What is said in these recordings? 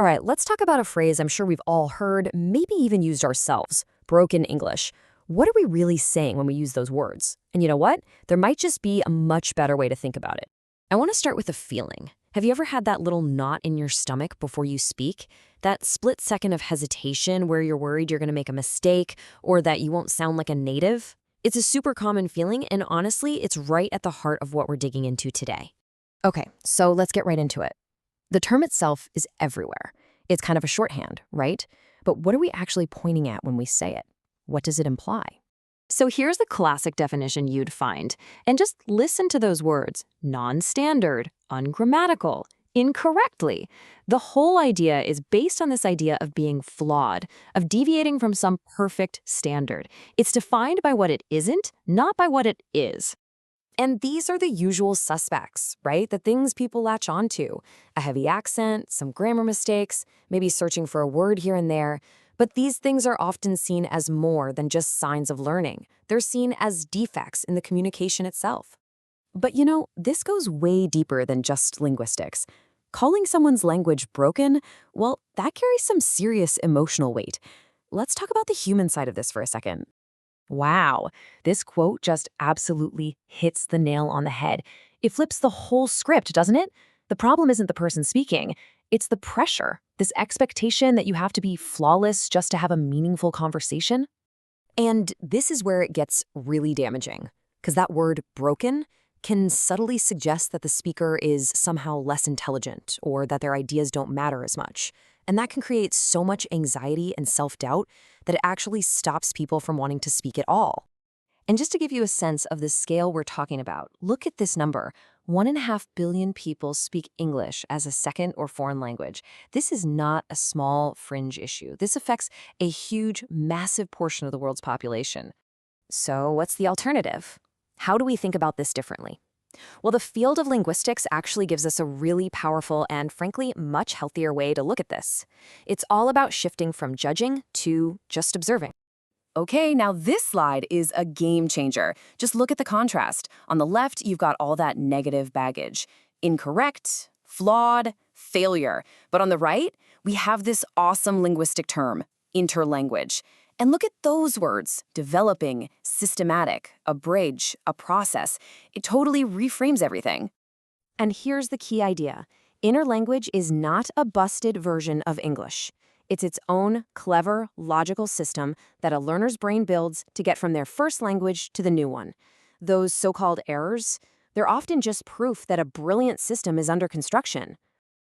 All right, let's talk about a phrase I'm sure we've all heard, maybe even used ourselves, broken English. What are we really saying when we use those words? And you know what? There might just be a much better way to think about it. I want to start with a feeling. Have you ever had that little knot in your stomach before you speak? That split second of hesitation where you're worried you're going to make a mistake or that you won't sound like a native? It's a super common feeling, and honestly, it's right at the heart of what we're digging into today. Okay, so let's get right into it. The term itself is everywhere. It's kind of a shorthand, right? But what are we actually pointing at when we say it? What does it imply? So here's the classic definition you'd find. And just listen to those words: non-standard, ungrammatical, incorrectly. The whole idea is based on this idea of being flawed, of deviating from some perfect standard. It's defined by what it isn't, not by what it is. And these are the usual suspects, right? The things people latch onto. A heavy accent, some grammar mistakes, maybe searching for a word here and there. But these things are often seen as more than just signs of learning. They're seen as defects in the communication itself. But you know, this goes way deeper than just linguistics. Calling someone's language broken, well, that carries some serious emotional weight. Let's talk about the human side of this for a second. Wow, this quote just absolutely hits the nail on the head. It flips the whole script, doesn't it? The problem isn't the person speaking. It's the pressure, this expectation that you have to be flawless just to have a meaningful conversation. And this is where it gets really damaging, because that word broken can subtly suggest that the speaker is somehow less intelligent or that their ideas don't matter as much. And that can create so much anxiety and self-doubt that it actually stops people from wanting to speak at all. And just to give you a sense of the scale we're talking about, look at this number. 1.5 billion people speak English as a second or foreign language. This is not a small fringe issue. This affects a huge, massive portion of the world's population. So what's the alternative? How do we think about this differently? Well, the field of linguistics actually gives us a really powerful and, frankly, much healthier way to look at this. It's all about shifting from judging to just observing. Okay, now this slide is a game changer. Just look at the contrast. On the left, you've got all that negative baggage. Incorrect, flawed, failure. But on the right, we have this awesome linguistic term, interlanguage. And look at those words: developing, systematic, a bridge, a process. It totally reframes everything. And here's the key idea. Interlanguage is not a busted version of English. It's its own clever, logical system that a learner's brain builds to get from their first language to the new one. Those so-called errors, they're often just proof that a brilliant system is under construction.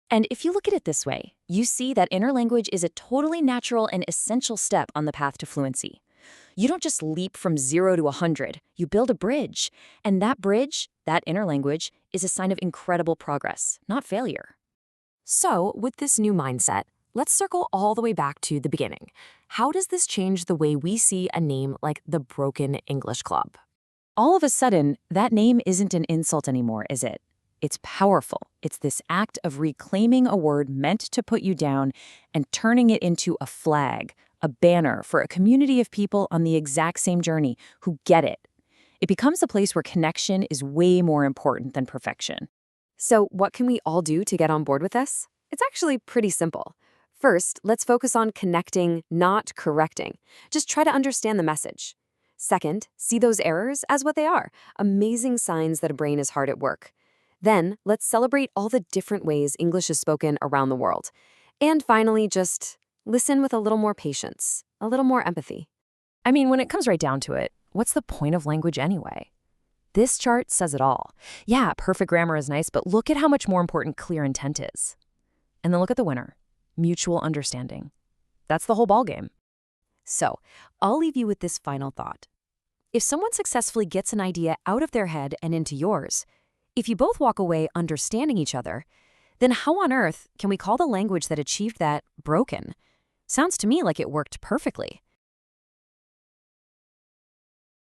And if you look at it this way, you see that interlanguage is a totally natural and essential step on the path to fluency. You don't just leap from 0 to 100, you build a bridge. And that bridge, that interlanguage, is a sign of incredible progress, not failure. So, with this new mindset, let's circle all the way back to the beginning. How does this change the way we see a name like the Broken English Club? All of a sudden, that name isn't an insult anymore, is it? It's powerful. It's this act of reclaiming a word meant to put you down and turning it into a flag, a banner for a community of people on the exact same journey who get it. It becomes a place where connection is way more important than perfection. So what can we all do to get on board with this? It's actually pretty simple. First, let's focus on connecting, not correcting. Just try to understand the message. Second, see those errors as what they are, amazing signs that a brain is hard at work. Then, let's celebrate all the different ways English is spoken around the world. And finally, just listen with a little more patience, a little more empathy. I mean, when it comes right down to it, what's the point of language anyway? This chart says it all. Yeah, perfect grammar is nice, but look at how much more important clear intent is. And then look at the winner, mutual understanding. That's the whole ballgame. So, I'll leave you with this final thought. If someone successfully gets an idea out of their head and into yours, if you both walk away understanding each other, then how on earth can we call the language that achieved that broken? Sounds to me like it worked perfectly.